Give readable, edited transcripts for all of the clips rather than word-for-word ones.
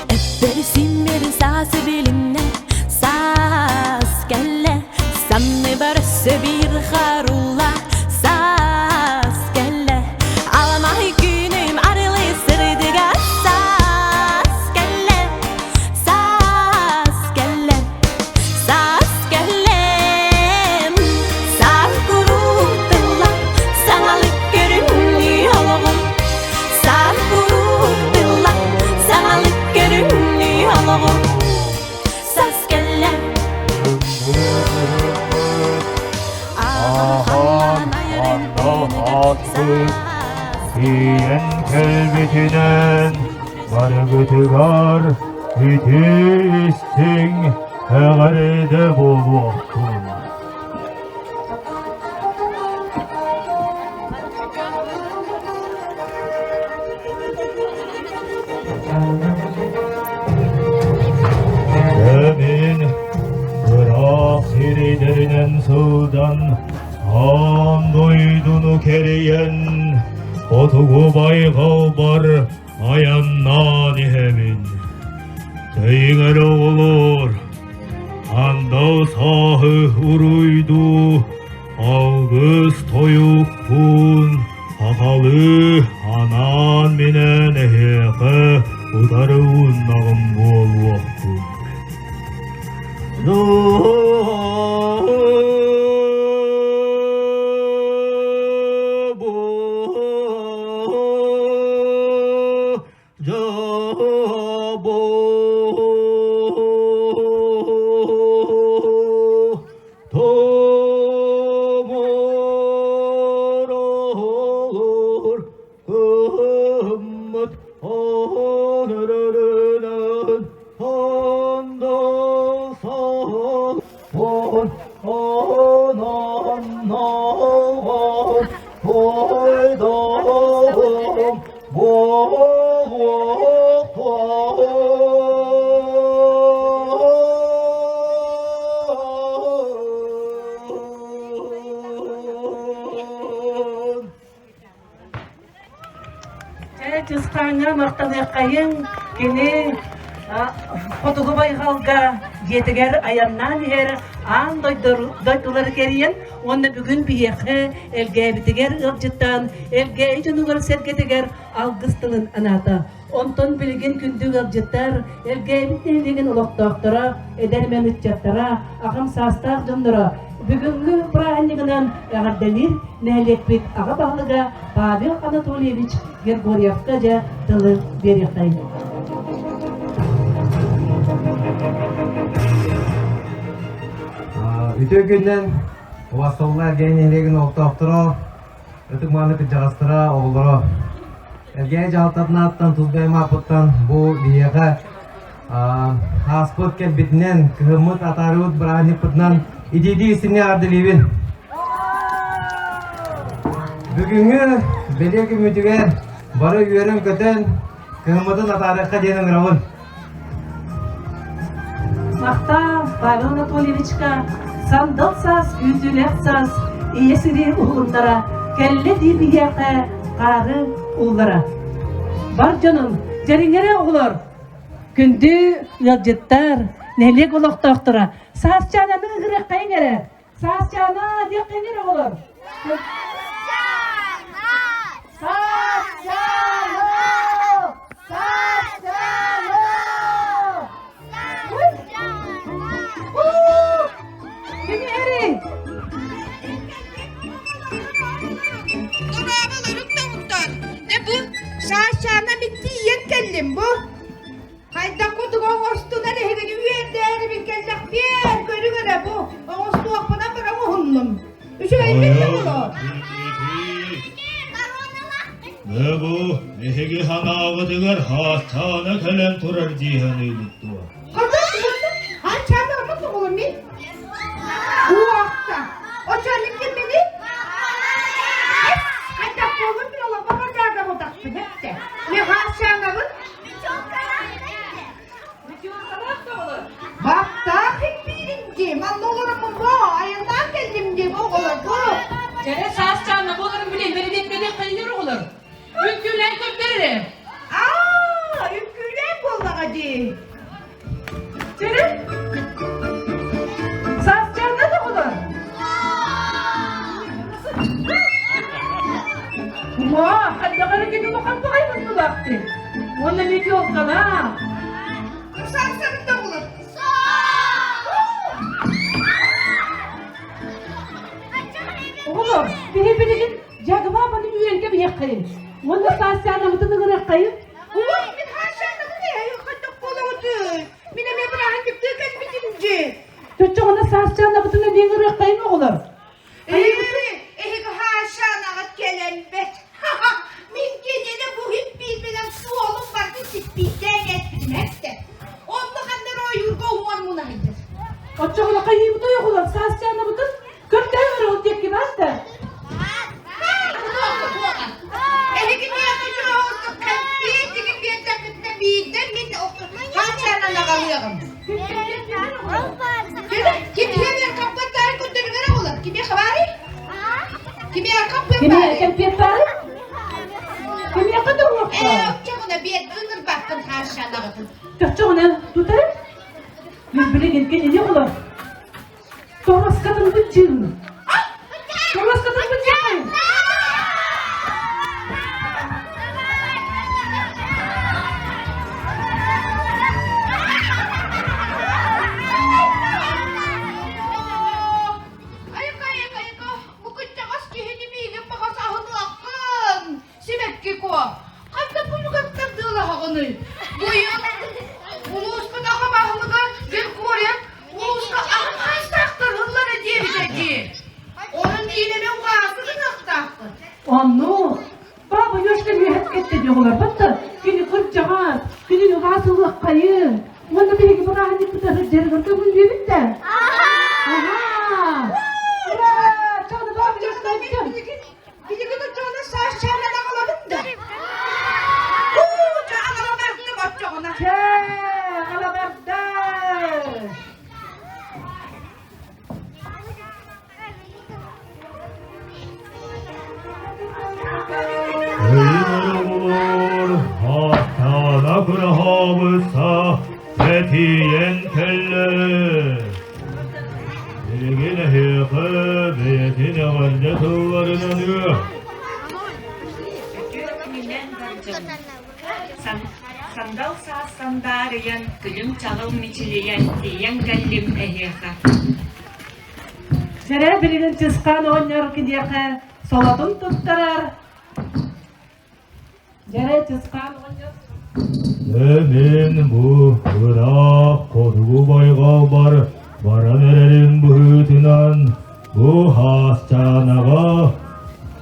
Öperisin bir sası bilimle saz kelle Sanni barısı bir harulla saz kelle Alamahi günüm arılı sırdıga saz kelle Saz kelle Saz kellem Sağ kuruttulla Sanalık görünmüyor oğlum Sağ kuruttulla Sanalık görünmüyor oğlum Saz kellem Diyen kelbetinen Vargıtıgar Bitistin Eğerde boğuktun Demin Irak siriderinen sudan An doydunu keriyen Otugu baygav bar Ayannan hemin Seyger olur Anda sahı uruydu Ağız toyuk bun Hakalı anan minen eheke Udarı unnağım bol vaktun Cıstanga maqtadı kayın kini Otugu baygalga yetiger ayannan her an doyduları keriyen onda bugün biyekhe elge bitiger ılcıttan elge ijunugar sergetiger algıstılın anata onton bilgin kündü ılcıttar elge bitneliğin ulak doktora edermen ütçattara akım sastaq jondora bugünkü prahanniginan eğerdenir nehlekbit ağa bağlıga Pavel Anatolievich Gergoryevkaja tılı beriyakayın. Ütü günden Ovasovlar genelegen oktaftara ötük manı kıcağıstıra oğulları Ergene jaltatın attan tuzbay mapıttan bu diyege Haspıt kelbitinden kıhımıt atarıut bırani pıtnan İdidi isini ardılivin Bugünkü belki mütüger barı üyerim köten kıhımıtın atarıkka denin ravun Makta Pavel Anatolievichka sandal saz, yüzülek saz, iyesiri uğundara, kelle dibiyeke, karı uğlara. Var canım, jaringere uğlar. Kündü yalcıttar, nehlek ulak doktora. Saz cananı ıgırek kayngere. Saz cana diye kayngere uğlar. Saz cana! Saz cana! Kimi eri? Dolabılarım tavuktan. Ne bu? Şaşana bitti yiyen kellim bu. Hayda kutuk oğustuna ne hegeni üyenderi bir kellak bir görü göre bu. Oğustu akpana bırak oğullum. Üşümeyin mi bunu? Ne bu? Nehegi hanağı diğer haçana kalem turar cihanıydı tuğa. Haçana onu mu olur mi? Bu vakta. O çarlık kim beni? diyeyim. Ne olurum bu? Ayından geldim diyeyim oğlum bu. Jere saz çalna bolurum bilen beni beklemek kıyılır olur. Ünkülen köpteririm. Ünkülen bolda hadi. Jere saz çalna da olur. Vah, hadi hareketi bakalım bakayım bu vakti. Onda ne diyor kana? Sarsarım da olur. Oğlum, biri git, jagıma bana üyenke bir yakayım. Onda saz çalna mıtını yakayım. Ulan min haşanı mı ne? Kadık boladı. Mine me bırakın gittiği kan bitince. Çocuk ona saz çalna mıtını diye yakayım oğlum. Haşanı gelen bet. Min gecede bu hep bilmeden su oğlum vardı siz bizden ettim hep de. Onda kadar o yurga uman munaydır. Çocuk ona kayıyı da yok oğlum, saz çalna mıtın. Köfte ömrü o diye gibi hasta. Kimi erken piyatları? Kimi yakada mı yoksa? Çocuk ona tutarım. Birbirine gelin ne olur? Thomas kadın bu cin. Thomas kadın bu cin. Anno, baba yaşta mühet etti diyorlar. Hatta günü kırcağız, günü vasılık kayın. Onda bir gibi rahat edip de hıcırı kırdı bunu diyelim de. Aha! Ura! Çoğunu baba yaşta edeceğim. Bir de çoğunu saç çağırına alalım da. Çağırına verdim bak çoğuna. Alaberda! Öylür hatta kırhabısa fetiyen kelle. Birgine hıkı beyetine varca tuvarınanıyor. Sandal sağ sandariyan, gülüm çalım içileyen, diyen gellim eheka. Jere birinin çıskan oynuyor ki diye soladın tutturar. Jere çıskan oynuyor. Emin bu bırak kodu bayga baran ererin bu hütünan bu hasçanaga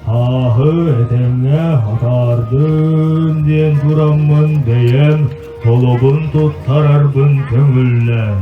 hahı etenge hatardın diyen duramın deyem dolobun tuttararbın köngüllen.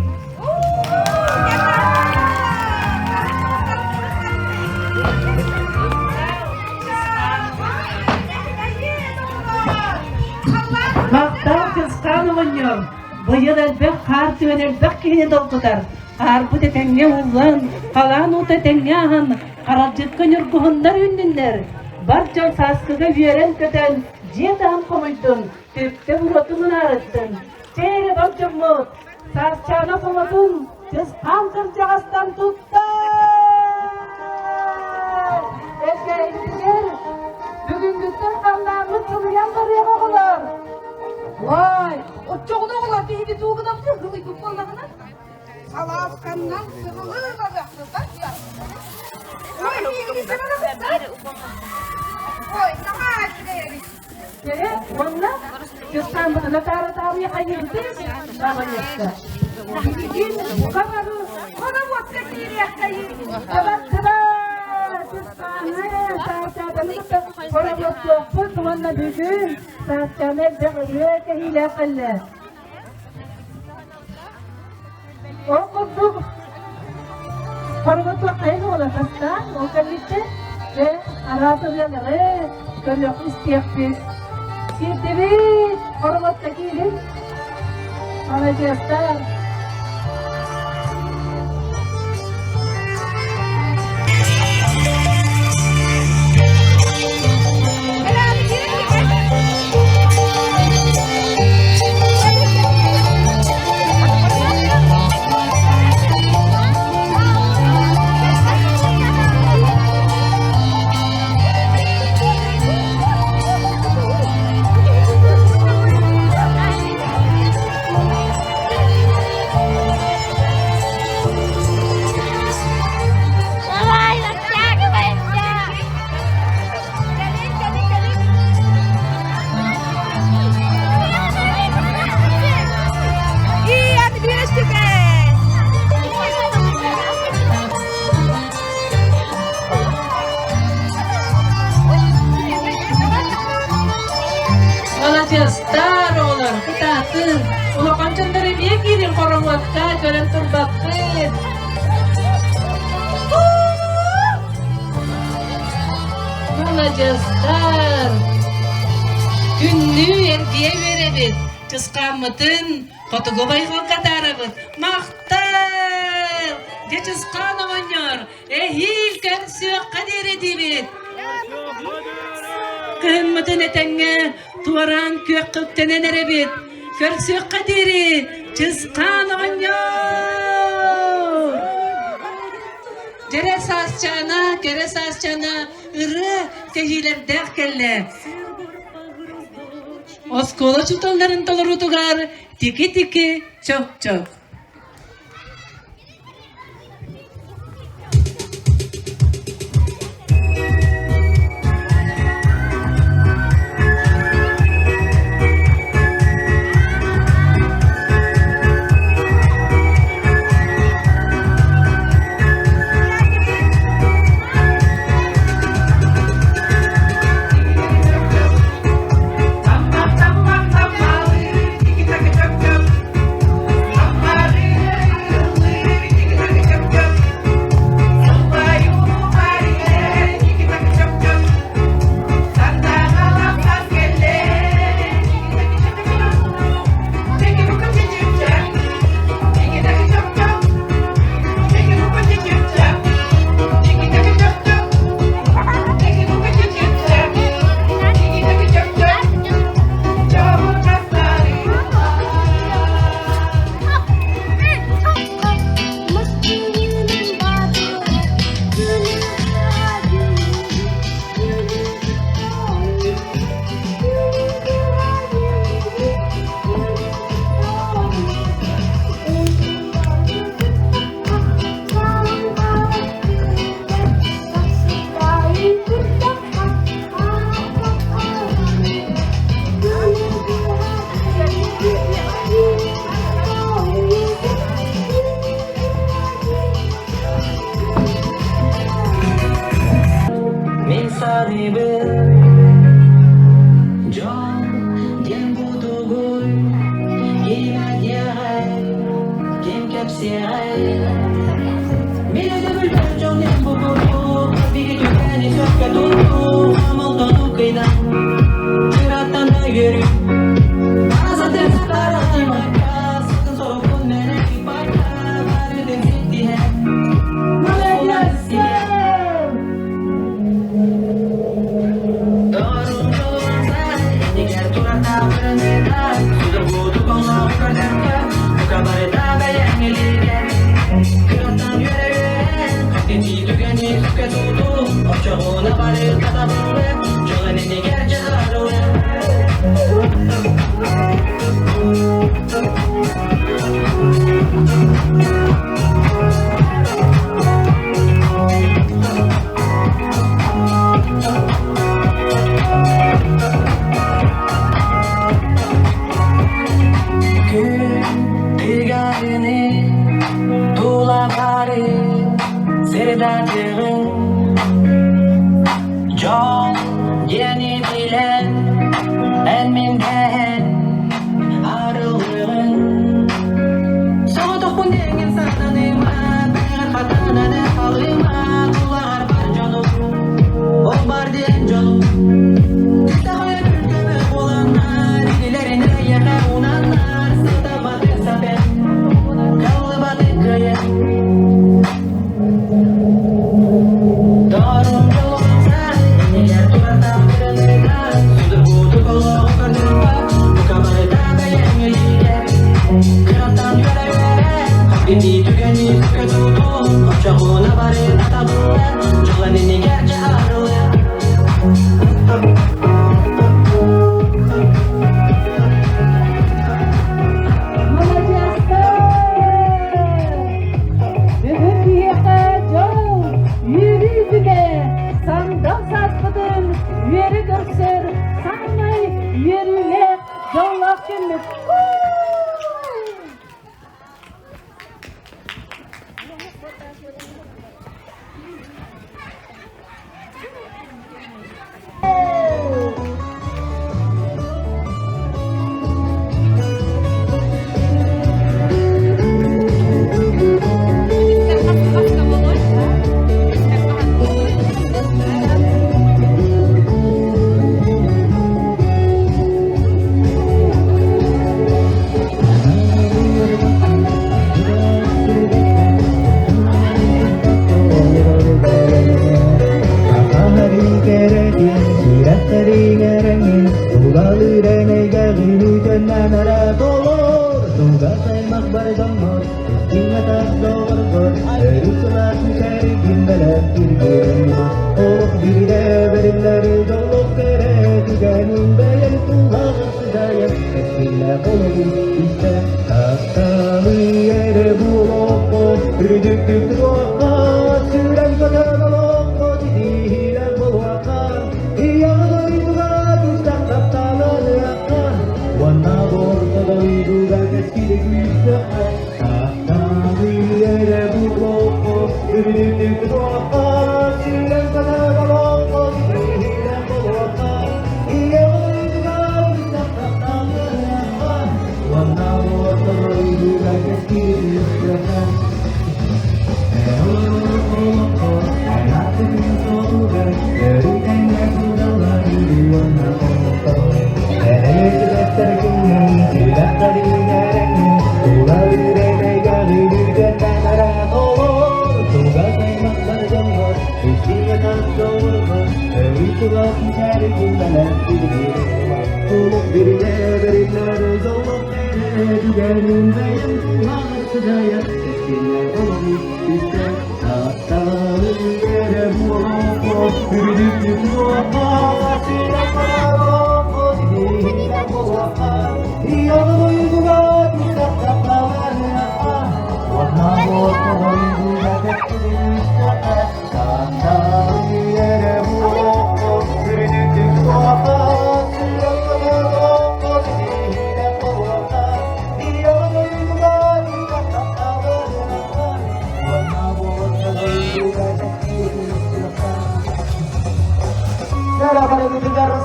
Baktan çıskan oynuyor. Bu yıl elbek kar tüven elbek kine doldular. Kar bu detenge ulan, kalan o detenge han. Karalcık könür kuhunlar ünlünler. Barcan saskıga veren köten, ciyedan komuydun. Tüpte vurotunun arıttın. Çeyre barcan mut, sarsçana somadun. Çıskan kırcağızdan tuttar. Erkeğinler, bugün bütün kanlarını çılıyan karıya oğlar. Vay, o çoğuna oğlar bir hidi tuğuna mı kızılı kupallarına? Salaskandan sıkılır da baktı bak ya. Oy, iyi sana da bak. Oy, daha acayip. Kere, valla, çıskan bana tarı yakayırdı. Baba yakta. Gidin, kamarı, bana vakti bir yakayı. Evet, Osmanlı bugün saçlarına dağılıyor ki hile kıllı. O kuzuk Hormatla kayın ola kastan, o kalite ve aratırları körlük isteyip biz. Sirtevi hormatla gelin. Alacağızlar. Молодецтар олар, кытатын. Ула канчандары бие кирин коромлатка көрен турбаккын. Молодецтар. Күннү эргие беребит. Чыскамытын котуго байгал катарабыт. Мактар! Же чыскан оңор. Эхил көнсүк кадери дибит. Кыммытын этеңе туаран көк кыптенен эребит. Көрсөк кадери чыскан оңор. Жере сасчана, ыры кежилердек келле. Оскола чуталларын толорутугар тики-тики чок-чок.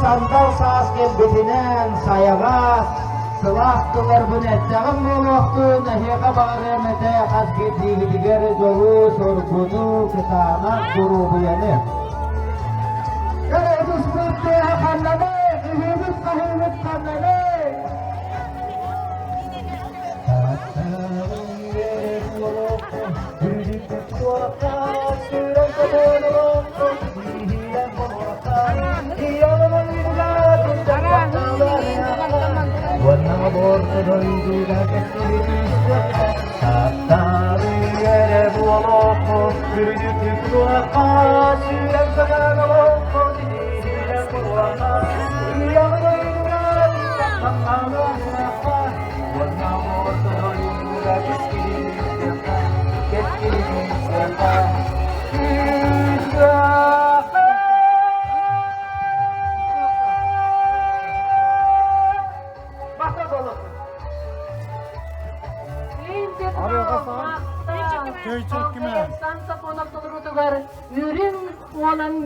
Sandal sasken betinen sayagas selah tular benet jangan waktu nahika bagaremete khas gidi gidiger jolu sorbudu kesana guru buyane kare itu seperti akan nade hidup kanane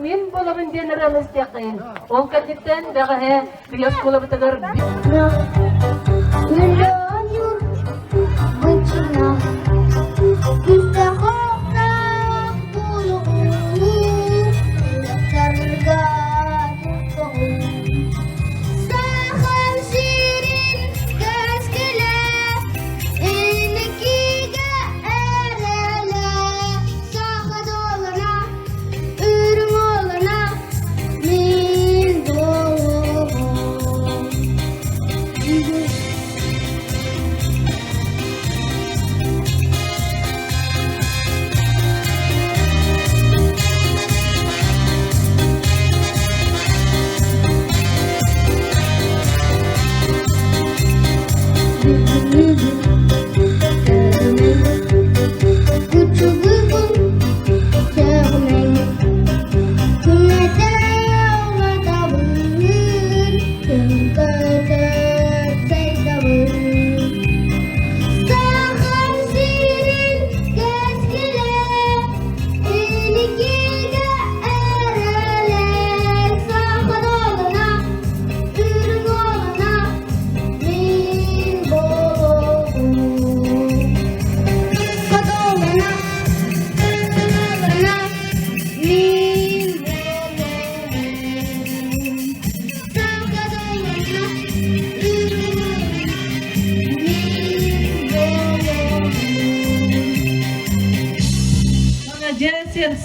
Min bolabın denirimiz deqin. Ol kaditten dağı kıyas bolabı tağır. Milyon yurt bıçına Küste hokta buluğu Sarga tutuğu Saham şirin gözgüle İnikiga erele Saha dolana Ürün olana Min dolu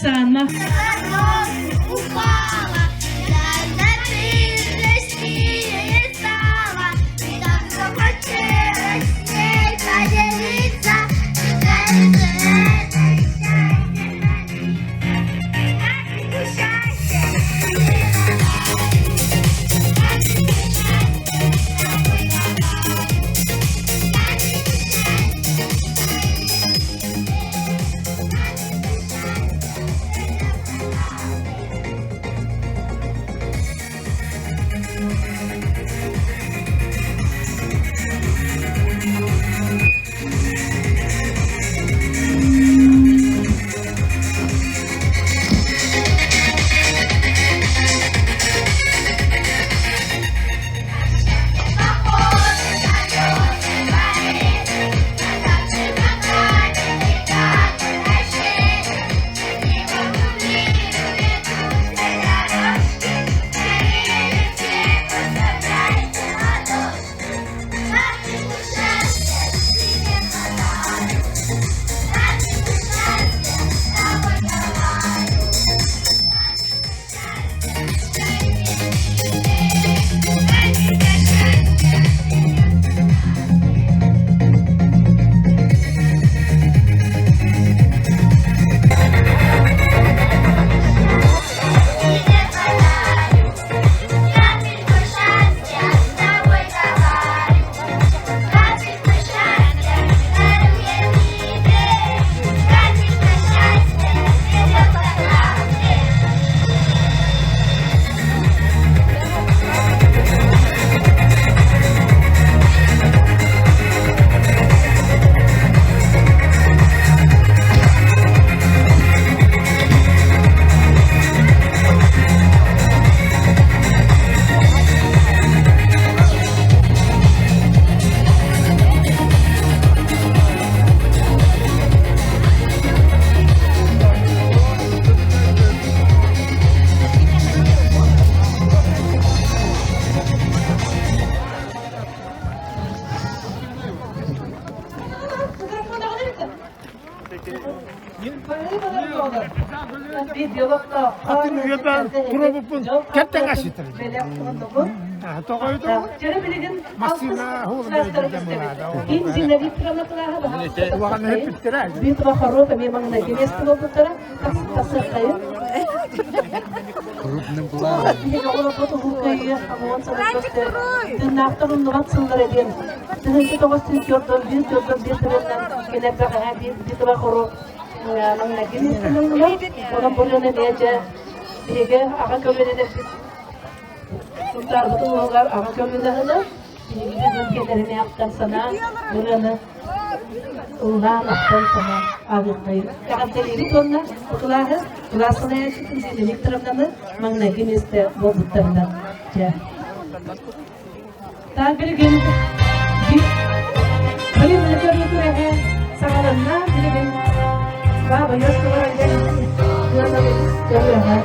Sana Упала, да ты стала, и так захотелось с ней поделиться. Atın üyeden kurabıpın ketten aşıtır. Tokoydu. Masina hulu beyde murada. Vakana hep bittiler. Bir tabak haroka memang na ginesti lo putara kasar kayo. Hindi ko na po tuhukay ang sa nagkoste. Tinakta ng naman sundar din. Tinakta ko kasi jordan bir na kinabra ka bir tabak haro mang na ginesti ng naman. Walang puno na niya. Diga akan kawin na Suntar betul hogar akan kawin na na. Hindi din kinari niya aktan sana. Mula na ulang aktan sana agak tayo. Kakat dili kon na paglaha lasana ya situ di elektram na mang na gineste bobutan na. Ja. Tagal gin di bali na jor ni kure sangalan na dili gin baba yos ko ra gin na na jor ha.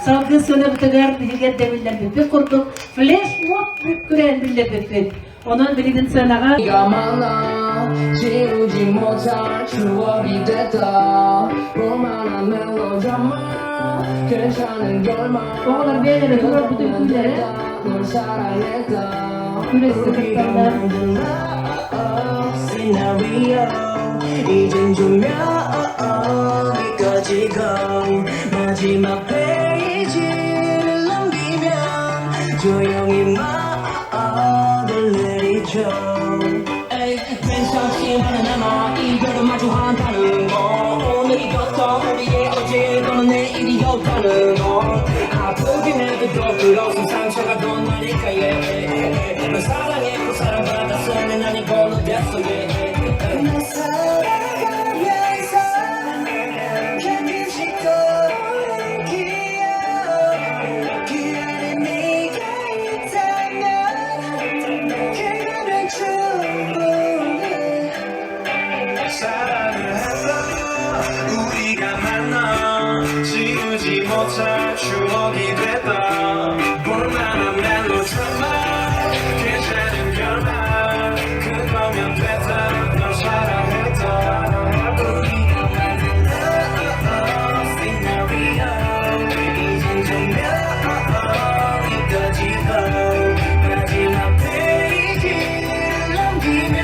Salgı sınıf tıgar bilge demirler bir kurduk. Flash mob bir küren bilge. Onun bilgin sanaga 가만아 지우지 못할 추억이 됐다 볼만한 멜로드라마 괜찮은 결말 oğlan beğenene kadar bu dökümleri 널 사랑했다 küresi kırklarlar. 시나리오 이젠 조명이 꺼지고 마지막 페이지를 넘기면 조용히 막을 내리죠 에이 괜찮지만은 않아 이별을 마주한다는 거 오늘 이겼던 우리의 어제 너는 내일이었다는 거 아프긴 해도 그것은 상처가 더 나니까 널 사랑했고 사랑받았으면 난 이걸로 됐어 널 사랑하면서 가끔씩 떠오르는 기억 그 안에 네가 있다면 그거는 충분해 사랑을 했어 우리가 만나 지우지 못할 추억이 됐다 볼만한 멜로드라마 괜찮은 결말 그거면 됐다 널 사랑했다 우리가 만든 시나리오 이젠 조명이 꺼지고 마지막 페이지를 넘기면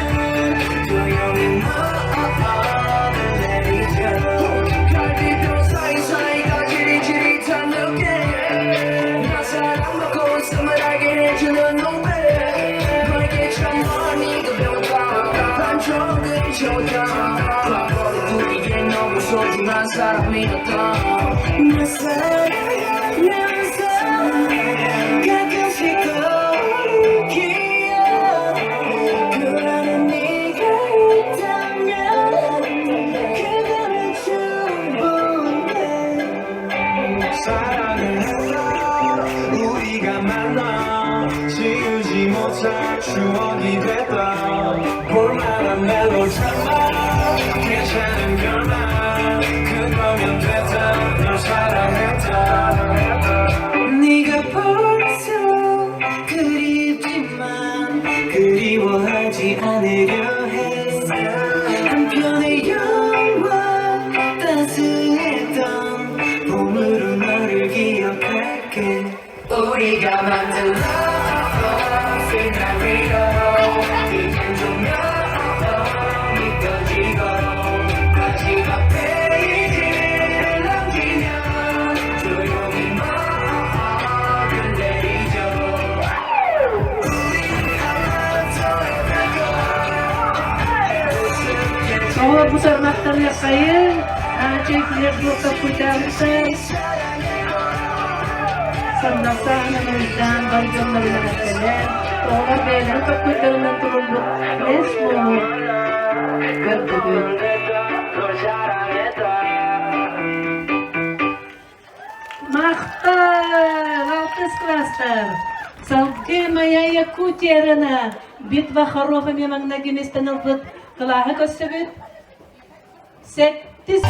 조용히 막을 내리죠 갈비뼈 사이사이가 지릿지릿한 느낌 나 사랑받고 있음을 알게 해주는 노래 너에게 참 많이도 배웠다 반쪽은 좋다 과거를 두기에 너무 소중한 사람이었다 나 사랑하면서 가끔씩 떠오르는 기억 그 안에 네가 있다면 그거는 충분해 사랑을 했어 우리가 만나 지우지 못할 추억이 됐다 볼만한 멜로드라마 괜찮은 결말 그거면 됐다 널 사랑했다 네가 볼수록 그립지만 그리워하지 않으려 했어 한편의 영원 따스했던 봄으로 너를 기억할게 우리가 만든 love scenario 이젠 조명이 꺼지고 마지막 페이지를 넘기면 조용히 막을 내리죠 Sonra bu sarmaktan yakayın. Çekilir yoksa kuyudanmışlar. Sandalsa anamızdan barıcanlarına mesele. Sonra beğenir çok kuyudanından turulduk. Resmo. Gördük. Махтар! Алтыс кластар! Салгы моя Якутия битва хоровыми магнагимистен албыт. Кылаһы көссөбүт. Сеттис.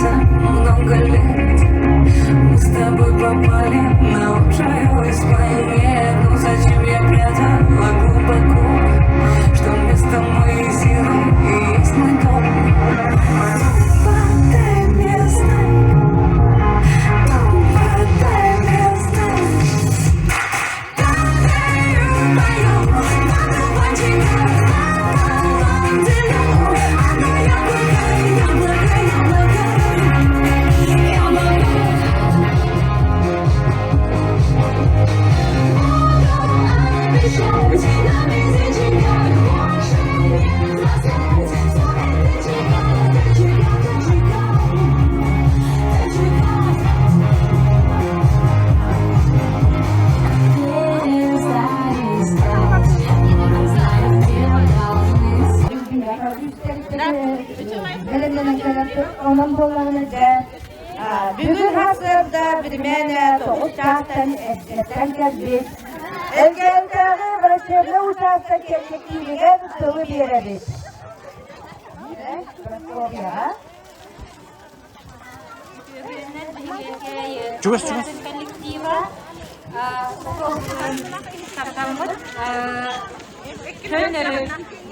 сердцем много лет. Мы с тобой попали на лучшую из планет. Ну зачем я прятала глубоко, что вместо моей силы есть мой дом. Подай место, подай место. Танцую, поем, на дуванчиках, на ламделю. Бүгін ғасырда бір мәні 9 жақтан әскеттен кәлбет. Әлгендегі врачебный участок келгекиліге тұлы беребет. Чугас. Коллектива. Саптамыт. Көнері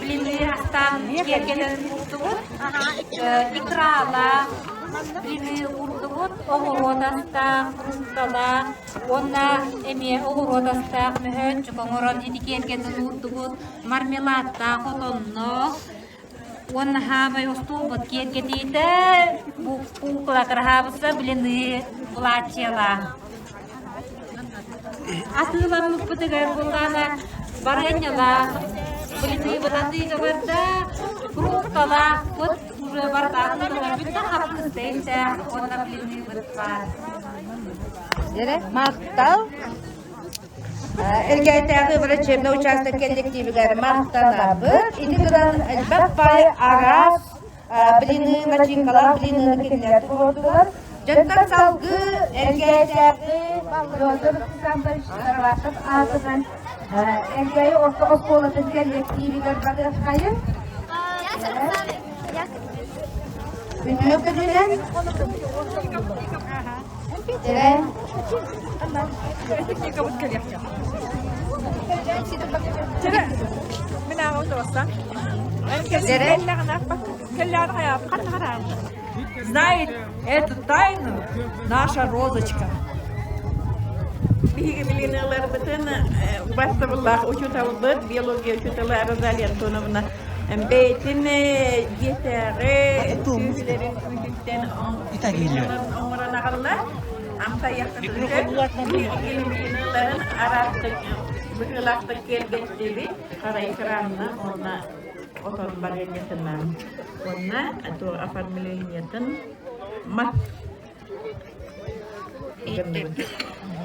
білімдері астан кергенін ұқтығыт. Икрала. Білімі ұқтығыт. Оғыр одастақ, ұстала. Онна әме оғыр одастақ мүхін жүкоңырын еді кергенін ұқтығыт. Мармеладта, қотонны. Онна хабай ұстығыт кергедейді. Бұқлақыр хабысы білімі бұлатчела. Асылыла мұқпытығыр болғаны барайнала, білімі бұтатыға барда, құруққала, құт уже бартағынығылар бүтті қапқыздайынша, онна білімі бұтпар. Мақтал. Эргәйтәгі врачебный участок коллективігер мақтанабы. Идігірін әлбәт бай арас, біліні начинкалар, біліні кенлер тұрдылар. Жаттар салғы эргәйтәгі Федор Александрович Сарватов атыған эргәйі орта осколатын коллективігер бады қайын. Бүтін өкілінен. Знает эту тайну наша Розочка. Билинелер бітін бастывыллах учутавылдыр, биология учутавыллар Розалия Антоновна. Бейтін етері сүйілерін үйтіктен оңыран ағылар. Амта яқтырды. Билинелерін арақты, бұғылақты келгеттері қарай кірамына орна отон баргенетінен. Онна это оформлениятын мат.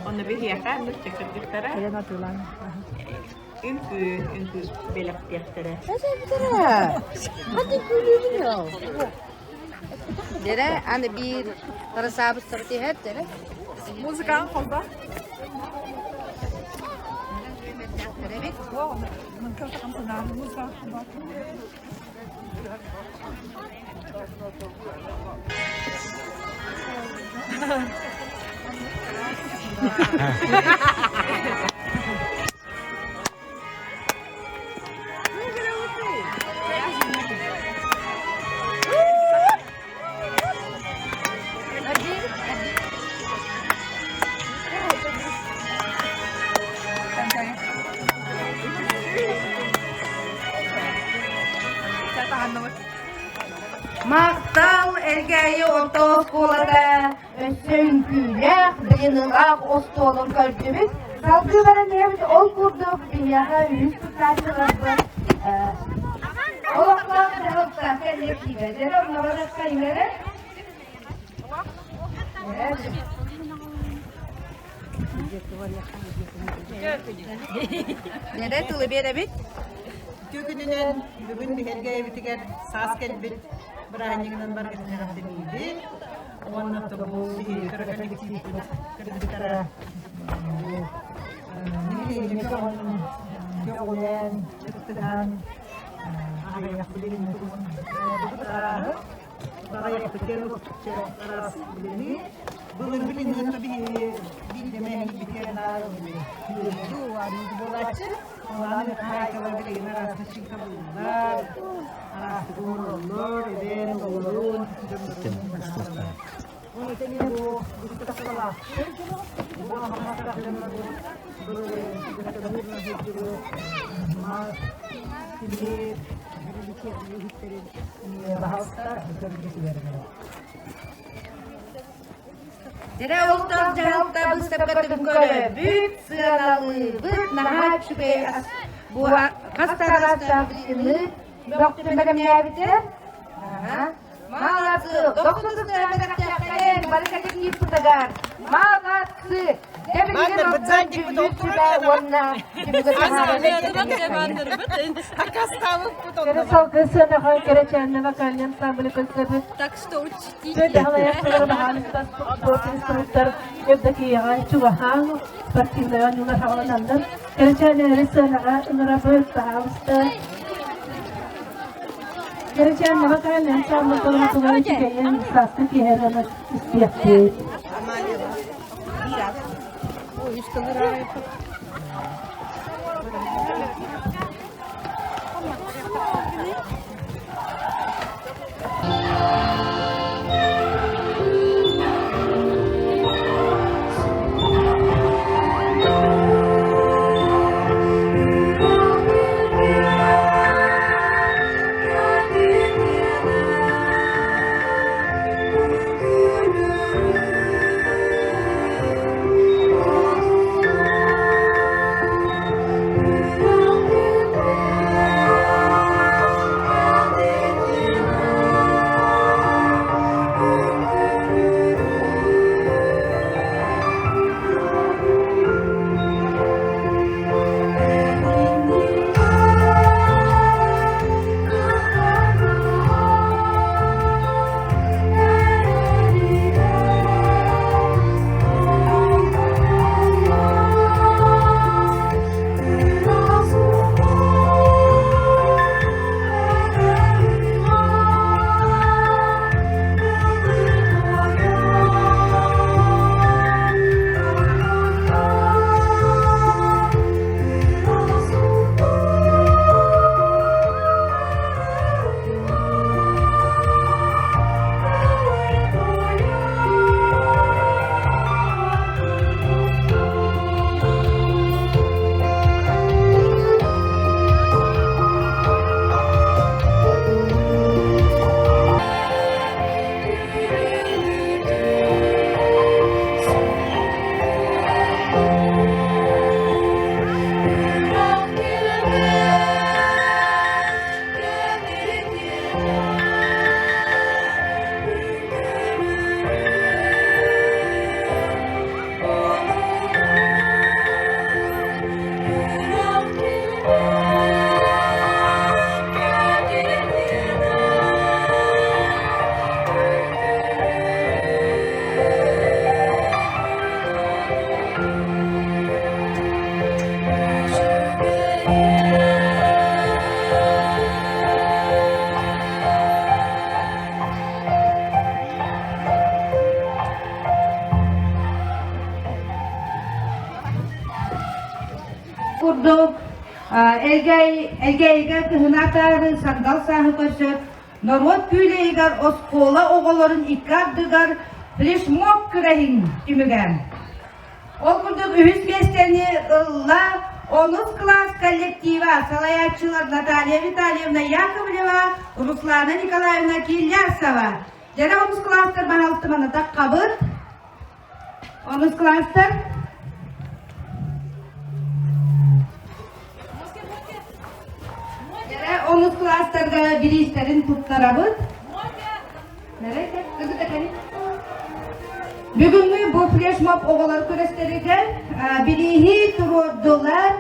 Оны бихияқа нүстекірдіктері. Үңкі белектектері. Hadi gülüyor. Dere, hani bir tarasabı sırtı hep dere. Музыкаң қолда? Evet. Maqtal ergəyi orta oskolada sönkülək, bilinilaq ostolun költümüz. Salgılara neyimiz ol kurduk, dünyada üst tutarçılırdı. Olaqlar kırılıqda sellektivedir, onlara da kayınları. Nere tılı berabit? Tükünün bugün bir hergeye bitiger sas gelbit beraniğinin barketine kaptırıydı. Onunla da bu kırıklık kırıklıklara ne bileyim ne kadar yok olan çıktıdan ağrıya kulübün Baraya pekenos aras bilini. Bunun bilinen tabii bilmeyen bir kere daha bu var bu açı. Onların kayıtları bilinen arası çıkabilirler. Arası doğrular, eden doğrular. Onu teniyor bu istasyonlar. Bu hastalıklar Dere oltan cahılta bu sepkatın köre büyük sığanalı bu nahat şüphe bu kastarasta bilini doktor benim yavite Malatsı, doktorun sevmedikçe kalen, barikatı gibi putagar. Malatsı, debilgen olsan cüvücü ve onunla cüvücü Kerasal kısana hay kereçenle bakalım sabırlı kısabı. Söyle halayakları bahalısında sportun sportlar evdeki yağı çuvahan partiler numara havalandan kereçenle resana numara böyle bahalısında. Kereçenle bakalım sabırlı kısabı çekeyen sastı ki her an istiyaklı. kurduk. Elgeyge kıhınatarı sandal sahıbaşı. Norot püleygar oskola oğulların ikkardıgar flashmob kürehin tümügen. O kurduk ühüs besteni ılla 10. klas kollektiva salayatçılar Natalya Vitalyevna Yakovleva, Ruslana Nikolayevna Kilyasova. Jana 10. klastar bahaltımana tak kabıt. 10. klastar. Jana 10. klastarga bilişlerin tuttarabıt. Nereye? Kızı da kani. Bugün bu flashmob oğulları küresterigen bilihi turdular.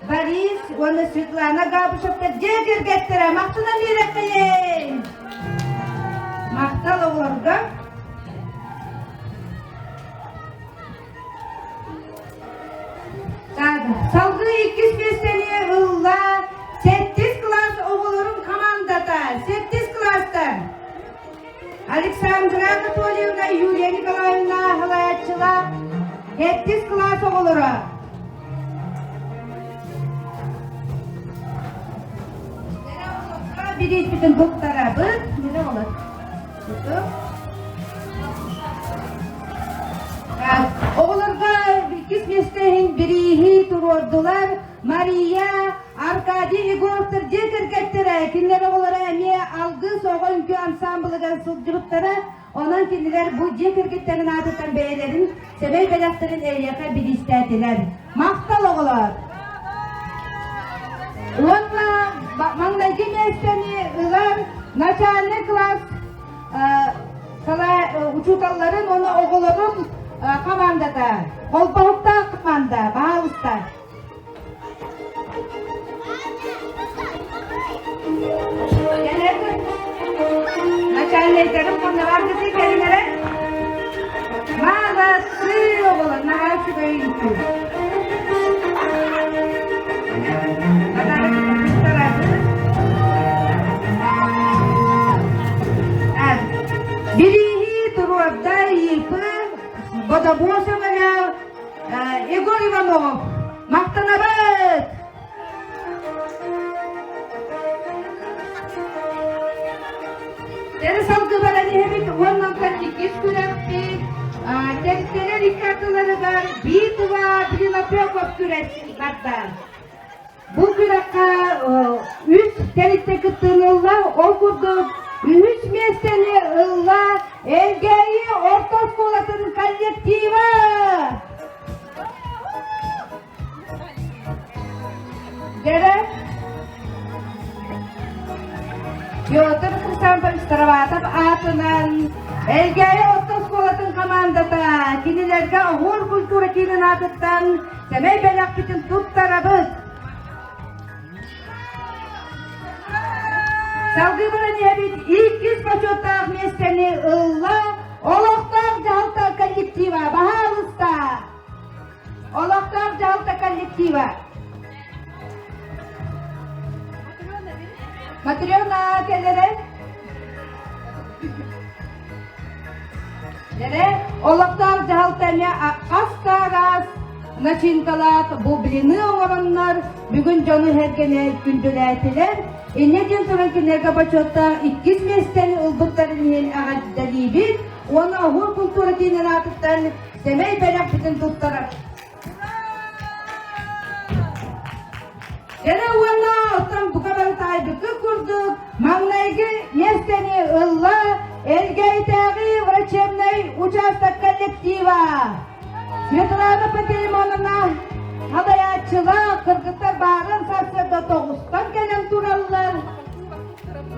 Boris, onu Svetlana Gabuşov'da cegir gettire. Maqtına lirekayın. Maqtal oğullarga. Salgı 200 ılla 8 klas oğulların komandada. 8 klastan. Alex Александра Анатольевна, Юлия Николаевна, Халаятчыла, 7 класс оğulları. Birinci bütün doktora bıt, ne olur? Tutup. Oğullarga kismestehin birihi turordular. Maria, Arkadi, Igor'tır, Cekirkettir'e, kinler oğullara emiye algı soğunkü ansamblıga sılcılıklara, onun kinler bu Cekirketlerin adıtan beylerin, sebey belaktırın eyyaka bir istediler. Maktal oğullar. Onunla, mangdaki mesteni ılar, начальный класс, uçutalların onu oğulların komandada, kolpağıkta komanda, bağlısta. Начальникlerim onlara arkası kelimere mağazası oğullar, nahal çıkayım ki. Birihi turorda yıpı, boda boşamaya, Igor Ivanov, Maktanabat. Deri salgı barani hemit ondan kaçıkis kürekti, teksteler ikartıları var, bir duva, bir napyokop kürekler. Bu kürekka üst telikte kıttığınızda okurduk. Üç mesele ılla Elgeyi Orta Skolası'nın kollektiva. Gerek? Piotr Kristantovich Taravatov atından Elgeyi Orta Skolası'nın komandada kinilerge ahur kultura kinin adıttan semey belak bitin tut tarabız. Salgı barani habit ilk yüz paçottağ mesteni ılla Oloqtağ jalta kollektiva bahalısta. Oloqtağ jalta kollektiva. Matriona kellere? Lere Oloqtağ jalta ne astaras начинкалат бублины оңороннар бүгүн жону хергене күндүләтилер. Энеден туран кинерге бачотта 2 местени ылбыттарын ен агаддалибин, оны ахур культура кинен атыттан семей белек битин туттарар. Жана уанна оттан букабар тайбыкы курдук, маңнайгы местени ылла, элгейтаги врачебный участок коллектива. Светлана Пантелеймоновна, Халаятчыла, кыргыттар барын сарсырда тоғыстан келен туралылар.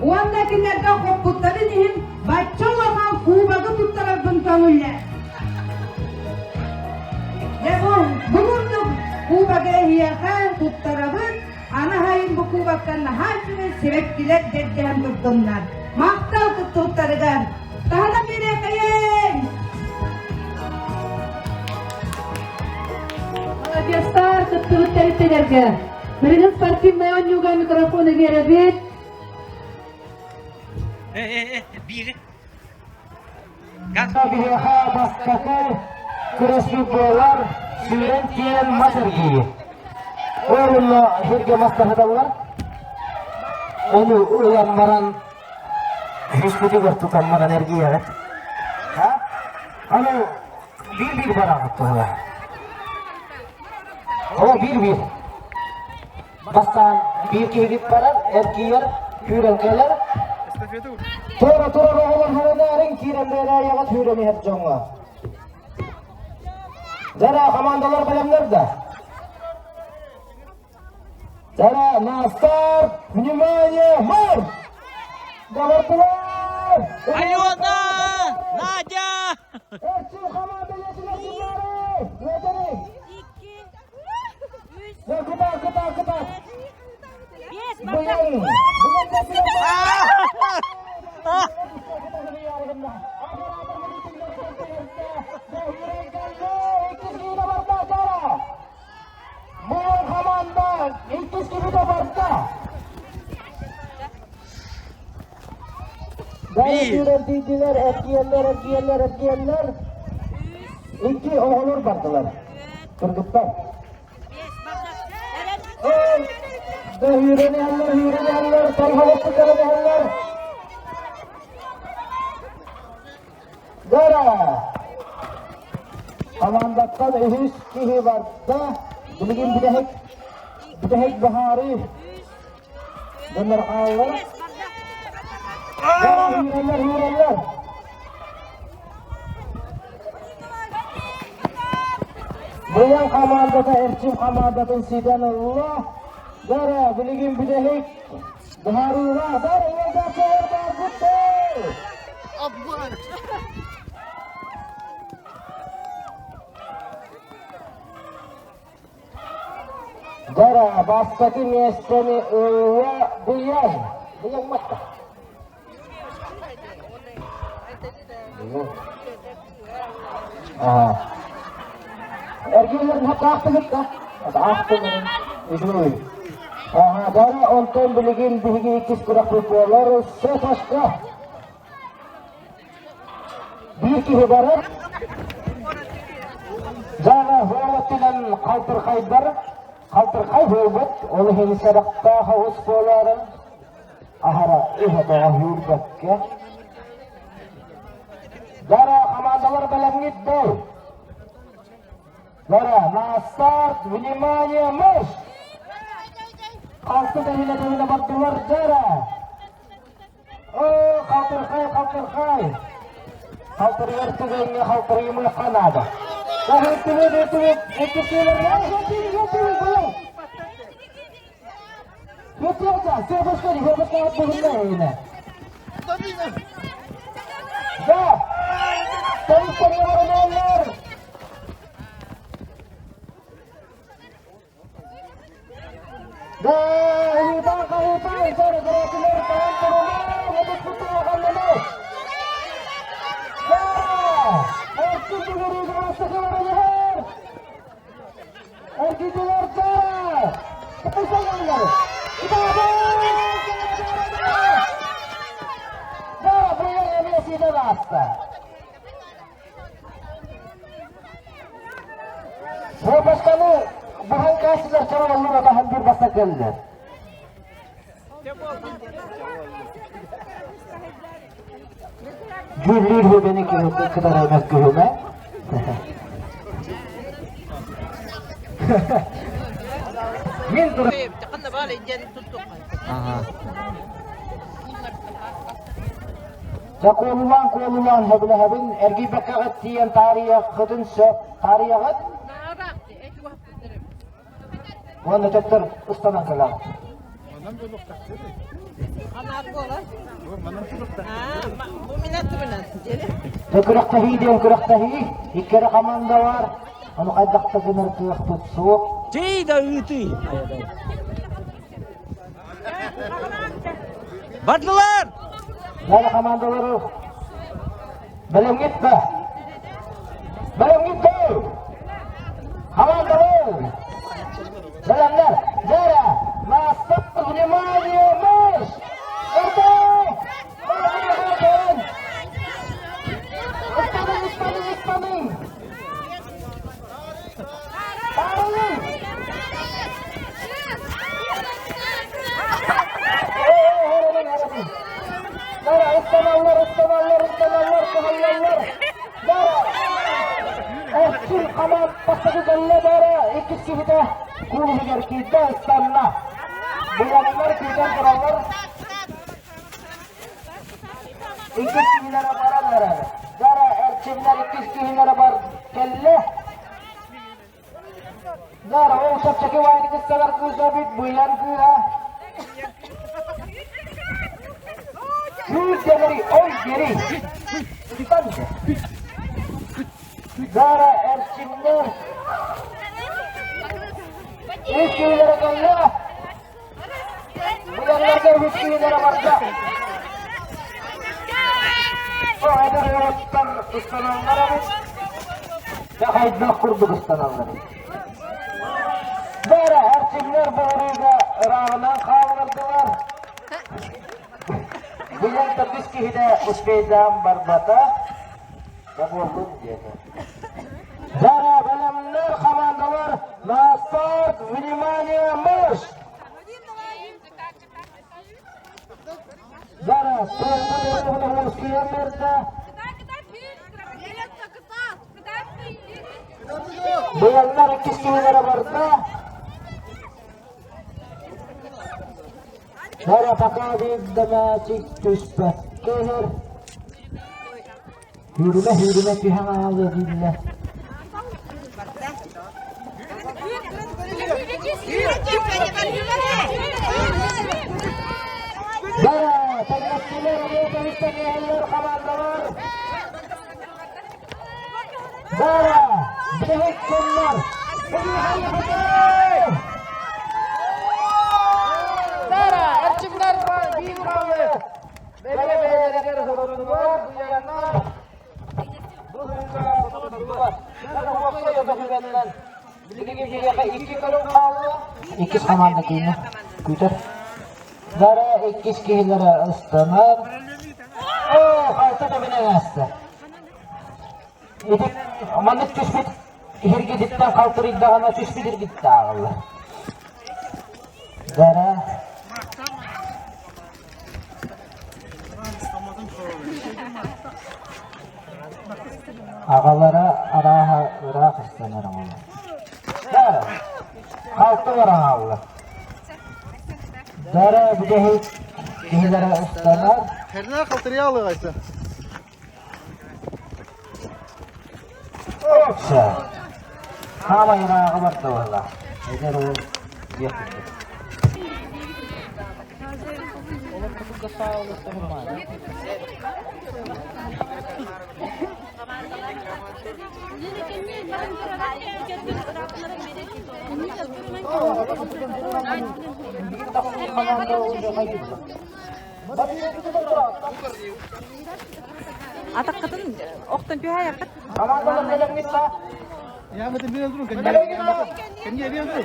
Уанна кинерге қоппуттары нехін баччол оған кубагы туттарабын көңілі. Бұғырдық кубагы хияға туттарабын, ана хайын бұ кубактан нахайшыны себепкілер дерден бұрдымнар. Мақтал туттарыгар. Тағана бере қайын! Молодецтар, кыттыбыт тәріптелерге. Біріңіз спортивный ойнуға микрофоны беребет. Бири. Bireha baskakı küresli boğalar süren tiyen masır giyi. Oğlunla herge maskahadalar. Onu uyanmaran hüsnüdü var tutanmaran ergiye evet. Ama bir bana attı ona. O bir. Bastan bir kevip parar, erkiyer, hürenkeler. Tora oğlan hürenlerin kiremlere yagat hüreni hep jonga. Zara komandalar bilemler de. Zara nastar, внимание, марш! Говортылар! Алена! Надя! Erçin komanda yeşilekçileri! Yetenek! Kıta. Bugün Öğretiler, etkiyenler. İki oğulur bardılar. Kırgıtlar. Hüreneyenler, sayfalıklı karaneyenler. Dara. Amandattan ühüs kihi varsa, bugün bidehek bahari. Döner ağlar. Dara hüreneyenler. Buyan kamandata erçim kamandatın siden Allah. Dara bugün bidehek bahari var. Dara yolda çağır barbutu. Dara bastaki miyesteni öyle diyen mata. Ergilerin hep aktıgıt da. Aktıgıt. İzleyin. Dara ondan bilgin bilgi ikiz kuraklık varlar. Söz aşka. Bir ki hibaret. Dara huvvetilen kaltır kaydar. Kaltırkay huvvet, onu hini sadakta havuz poları. Ahara ihata hurbekke. Dara kamandalar belem gitti. Dara nasart, vнимание, мышь. Kaltı devine baktılar dara. Kaltırkay. Kaltır yertügenge, kaltır yımı kanada. Bu başkanı bahan kasılar çabuk Allah'a bahan bir basa geldiler. Gülür bu beni kadar emek gühüme. Min durum. Ko'lulan hebin ergi bekagat diyen tarihe kıdın söp tarihe Onu tekrar ustanan kalan. Kırıktahi. İkkere kamanda var. Onu kaydakta günler kıyık tutsu. Ceyda üütü. Bardılar. Nerede kamandaları? Belem gitme. Kamandaları. Belemler. Zara. Nasıl vнимание, мышь. Ispanın. Dara ıstamallar. Dara. Erçin kaman pastaki galle dara. İkiz gibi de kulu higer ki de ıstanla. Bulanlar kuydan kurallar. İkiz gibilere bararlar. Dara erçinler ikiz gibilere bar kelle. Dara o uçakçaki vayni kıstalar kızabit buylan kıha. Yüz demiri, oy geri. Bence. Dara erçinler. Üç gibilere kelle. Bulanlar da üç gibilere barca. O kadar yoluttan ıslananlara biz. Yakayda kurduk ıslananları. Dara erçinler boğruyu da rağından kaldırdılar. Bilen tabis ki hide uspedam barbata. Kabulun diye. Zara belemler komandalar nasat vнимание marş. Zara sonra Ruskiye merda. Bilenler ikisi kililere barda. Zara pakadi damacik tüspet kehir. Hürme pihan ağlı dinle. Zara teknikçiler oraya istemeyenler komandalar. Zara bilek sonlar. Zara erçimler bir kaldı. Bebeğlere sorunlar bu yana. Bu hırka sorunlar. Zara boşta yapacak benden. İki kalın kaldı. İkiz komanda kıyını. Güter. Zara ikiz kihilere ıslanır. Altı da bine gazdı. Edip amanlık tüspit. Hirgi ditten kaltır iddiağına tüspidir gitti ağırlı. Zara. Ağalara Irak ıslanır ama. Zara. Kaltı var ağırlı. Zara bir de kihilere ıslanır. Herine kaltırıya alığaysa. Yoksa. Hava Irak'ı var da valla. Eder o yakındır. Atak kadın oktan bir hayat. Komandalar melek mitla. Ya betul bilang dulu kan dia bilang dulu. Kan dia bilang dulu.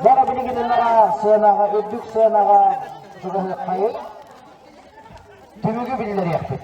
Zara bilgilenlere sığınağa, ödük sığınağa çıkıp kayıp. Tümügü bilgileri yaptık.